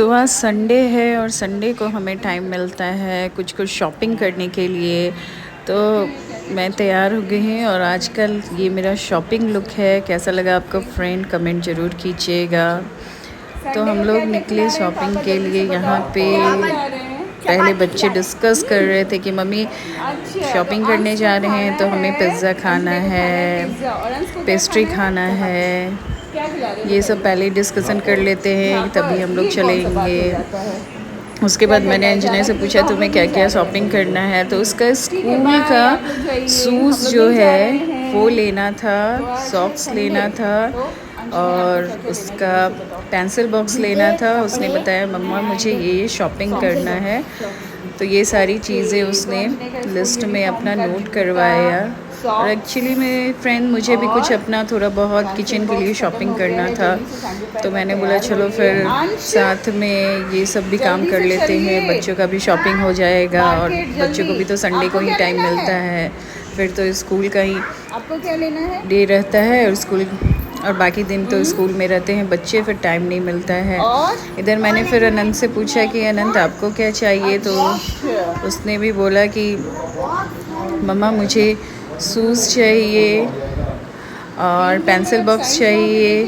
तो आज संडे है और संडे को हमें टाइम मिलता है कुछ कुछ शॉपिंग करने के लिए। तो मैं तैयार हो गई हूँ और आजकल ये मेरा शॉपिंग लुक है। कैसा लगा आपको फ्रेंड, कमेंट ज़रूर कीजिएगा। तो हम लोग निकले शॉपिंग के लिए। यहाँ पे पहले बच्चे डिस्कस कर रहे थे कि मम्मी शॉपिंग करने जा रहे हैं तो हमें पिज़्ज़ा खाना है, पेस्ट्री खाना है, ये सब पहले डिस्कशन कर लेते हैं तभी हम लोग चलेंगे। उसके बाद मैंने इंजीनियर से पूछा तुम्हें क्या क्या शॉपिंग करना है, तो उसका स्कूल का शूज़ जो है वो लेना था, सॉक्स लेना था और उसका पेंसिल बॉक्स लेना था। उसने बताया मम्मा मुझे ये शॉपिंग करना है, तो ये सारी चीज़ें उसने लिस्ट में अपना नोट करवाया। और एक्चुअली मेरे फ्रेंड मुझे भी कुछ अपना थोड़ा बहुत किचन के लिए शॉपिंग करना था, तो मैंने बोला चलो फिर साथ में ये सब भी काम कर लेते हैं, बच्चों का भी शॉपिंग हो जाएगा और बच्चों को भी तो संडे को ही टाइम मिलता है, फिर तो स्कूल का ही आपको क्या लेना है डे रहता है और स्कूल और बाकी दिन तो स्कूल में रहते हैं बच्चे, फिर टाइम नहीं मिलता है। इधर मैंने फिर अनंत से पूछा कि अनंत आपको क्या चाहिए, तो उसने भी बोला कि मम्मा मुझे शूज़ चाहिए और पेंसिल बॉक्स चाहिए,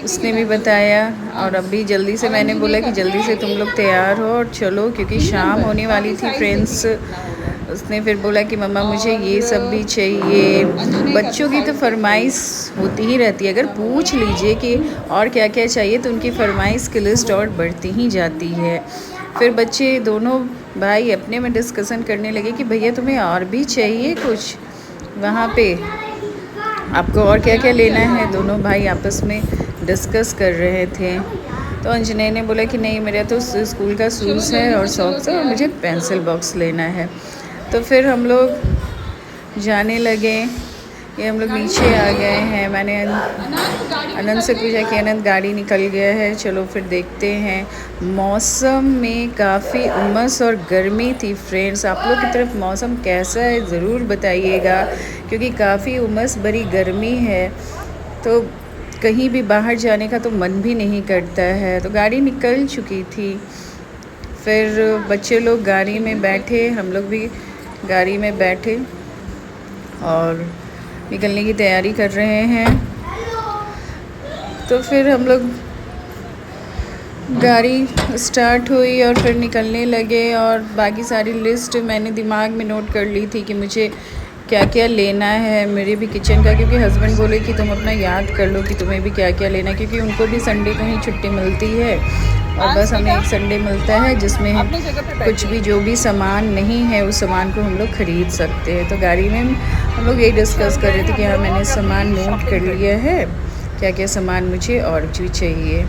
उसने भी बताया। और अभी जल्दी से मैंने बोला कि जल्दी से तुम लोग तैयार हो और चलो क्योंकि शाम होने वाली थी फ्रेंड्स। उसने फिर बोला कि मम्मा मुझे ये सब भी चाहिए। बच्चों की तो फरमाइश होती ही रहती है, अगर पूछ लीजिए कि और क्या क्या चाहिए तो उनकी फरमाइश की लिस्ट और बढ़ती ही जाती है। फिर बच्चे दोनों भाई अपने में डिस्कशन करने लगे कि भैया तुम्हें और भी चाहिए कुछ, वहाँ पे आपको और क्या क्या लेना है। दोनों भाई आपस में डिस्कस कर रहे थे। तो अंजनय ने बोला कि नहीं मेरा तो स्कूल का शूज़ है और सॉक्स है और मुझे पेंसिल बॉक्स लेना है। तो फिर हम लोग जाने लगे। ये हम लोग नीचे आ गए हैं। मैंने अनंत से पूछा कि अनंत गाड़ी निकल गया है, चलो फिर देखते हैं। मौसम में काफ़ी उमस और गर्मी थी फ्रेंड्स। आप लोग की तरफ मौसम कैसा है ज़रूर बताइएगा, क्योंकि काफ़ी उमस भरी गर्मी है, तो कहीं भी बाहर जाने का तो मन भी नहीं करता है। तो गाड़ी निकल चुकी थी, फिर बच्चे लोग गाड़ी में बैठे, हम लोग भी गाड़ी में बैठे और निकलने की तैयारी कर रहे हैं। तो फिर हम लोग गाड़ी स्टार्ट हुई और फिर निकलने लगे और बाकी सारी लिस्ट मैंने दिमाग में नोट कर ली थी कि मुझे क्या क्या लेना है मेरे भी किचन का, क्योंकि हस्बैंड बोले कि तुम अपना याद कर लो कि तुम्हें भी क्या क्या लेना है, क्योंकि उनको भी संडे को ही छुट्टी मिलती है और बस हमें एक संडे मिलता है जिसमें कुछ भी जो भी सामान नहीं है उस सामान को हम लोग ख़रीद सकते हैं। तो गाड़ी में हम लोग यही डिस्कस कर रहे थे कि हाँ मैंने सामान नोट कर लिया है, क्या क्या सामान मुझे और भी चाहिए।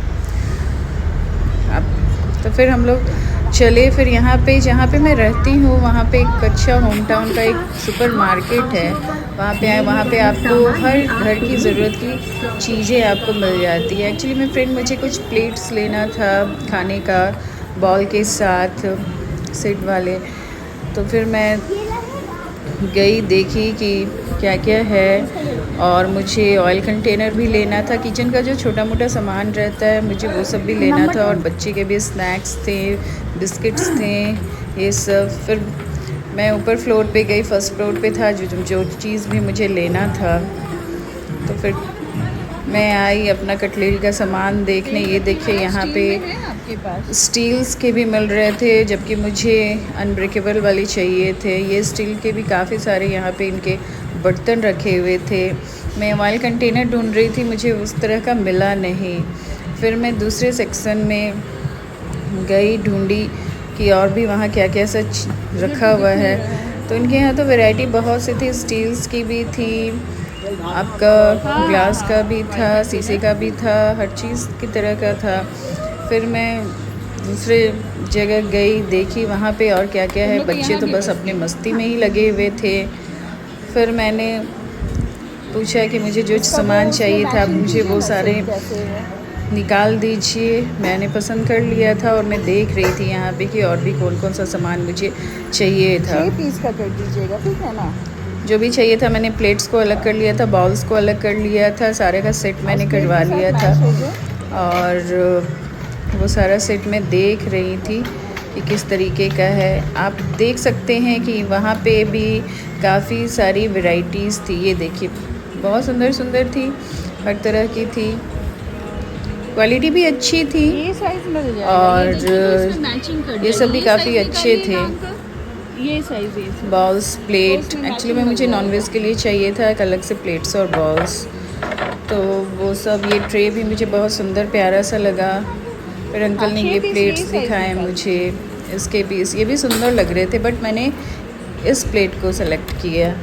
अब तो फिर हम लोग चले। फिर यहाँ पे जहाँ पे मैं रहती हूँ वहाँ पे एक अच्छा होम टाउन का एक सुपर मार्केट है, वहाँ पे आए, वहाँ पे आपको हर घर की ज़रूरत की चीज़ें आपको मिल जाती है। एक्चुअली मेरे फ्रेंड मुझे कुछ प्लेट्स लेना था खाने का, बॉल के साथ सेट वाले। तो फिर मैं गई, देखी कि क्या क्या है और मुझे ऑयल कंटेनर भी लेना था। किचन का जो छोटा मोटा सामान रहता है मुझे वो सब भी लेना था और बच्चे के भी स्नैक्स थे, बिस्किट्स थे, ये सब। फिर मैं ऊपर फ्लोर पे गई, फर्स्ट फ्लोर पे था जो चीज़ भी मुझे लेना था। तो फिर मैं आई अपना कटलरी का सामान देखने। ये देखिए यहाँ पे स्टील्स के भी मिल रहे थे, जबकि मुझे अनब्रेकेबल वाले चाहिए थे। ये स्टील के भी काफ़ी सारे यहाँ पे इनके बर्तन रखे हुए थे। मैं ऑयल कंटेनर ढूंढ रही थी, मुझे उस तरह का मिला नहीं। फिर मैं दूसरे सेक्शन में गई, ढूंढी कि और भी वहाँ क्या क्या सच रखा हुआ है। तो इनके यहाँ तो वैरायटी बहुत सी थी, स्टील्स की भी थी, आपका ग्लास का भी था, शीशे का भी था, हर चीज़ की तरह का था। फिर मैं दूसरे जगह गई, देखी वहाँ पे और क्या क्या है। बच्चे तो बस अपने मस्ती में ही लगे हुए थे। फिर मैंने पूछा कि मुझे जो सामान चाहिए था आप मुझे वो सारे निकाल दीजिए। मैंने पसंद कर लिया था और मैं देख रही थी यहाँ पे कि और भी कौन कौन सा सामान मुझे चाहिए था। 6 पीस का कर दीजिएगा, ठीक है ना। जो भी चाहिए था मैंने प्लेट्स को अलग कर लिया था, बाउल्स को अलग कर लिया था, सारे का सेट मैंने करवा लिया था। और वो सारा सेट मैं देख रही थी कि किस तरीके का है। आप देख सकते हैं कि वहाँ पे भी काफ़ी सारी वैरायटीज़ थी। ये देखिए बहुत सुंदर सुंदर थी, हर तरह की थी, क्वालिटी भी अच्छी थी ये साइज मिल जाएगा। और मैचिंग कर ये सब भी काफ़ी अच्छे थे। ये साइज है। बॉल्स, प्लेट, एक्चुअली में मुझे नॉनवेज के लिए चाहिए था एक अलग से प्लेट्स और बॉल्स, तो वो सब। ये ट्रे भी मुझे बहुत सुंदर प्यारा सा लगा। फिर अंकल ने ये प्लेट्स दिखाए मुझे, इसके पीस ये भी सुंदर लग रहे थे, बट मैंने इस प्लेट को सेलेक्ट किया।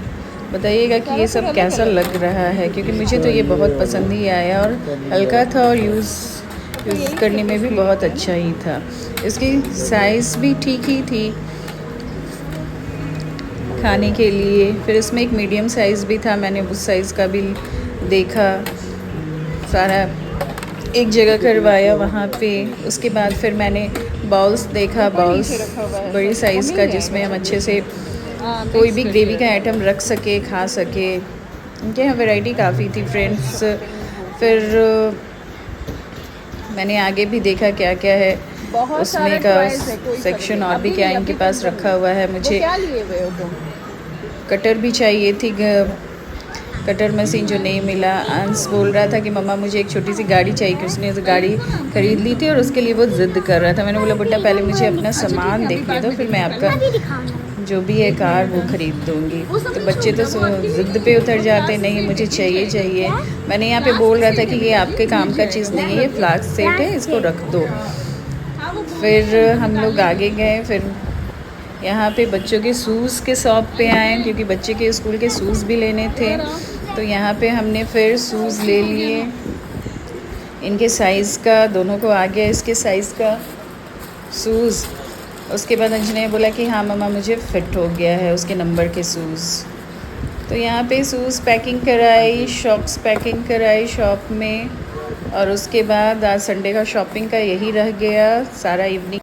बताइएगा कि ये सब कैसा लग रहा है, क्योंकि मुझे तो ये बहुत पसंद ही आया और हल्का था और यूज़ करने में भी बहुत अच्छा ही था। इसकी साइज़ भी ठीक ही थी खाने के लिए। फिर इसमें एक मीडियम साइज़ भी था, मैंने उस साइज़ का भी देखा, सारा एक जगह करवाया वहाँ पे। उसके बाद फिर मैंने बाउल्स देखा, बाउल्स बड़ी साइज़ का जिसमें हम अच्छे से कोई भी ग्रेवी का आइटम रख सके, खा सके। इनके यहाँ वैरायटी काफ़ी थी फ्रेंड्स। फिर मैंने आगे भी देखा क्या क्या है उसमें का सेक्शन, और भी क्या इनके पास रखा हुआ है। मुझे क्या लिए हुए हो तुम? कटर भी चाहिए थी, कटर मशीन जो नहीं मिला। अंश बोल रहा था कि मम्मा मुझे एक छोटी सी गाड़ी चाहिए, कि उसने तो गाड़ी खरीद ली थी और उसके लिए वो ज़िद्द कर रहा था। मैंने बोला बेटा पहले मुझे अपना सामान देखने दो, फिर मैं आपका जो भी है कार वो ख़रीद दूँगी। तो बच्चे तो ज़िद्द पे उतर जाते, नहीं मुझे चाहिए चाहिए। मैंने यहाँ पे बोल रहा था कि ये आपके काम का चीज़ नहीं है, ये फ्लास्क सेट है, इसको रख दो। फिर हम लोग आगे गए, फिर यहाँ पे बच्चों के शूज़ के शॉप पे आए, क्योंकि बच्चे के स्कूल के शूज़ भी लेने थे। तो यहाँ पे हमने फिर शूज़ ले लिए, इनके साइज़ का दोनों को आ गया इसके साइज़ का शूज़। उसके बाद अंजना ने बोला कि हाँ मम्मा मुझे फ़िट हो गया है उसके नंबर के शूज़। तो यहाँ पे शूज़ पैकिंग कराई, शॉक्स पैकिंग कराई शॉप में। और उसके बाद आज संडे का शॉपिंग का यही रह गया सारा इवनिंग।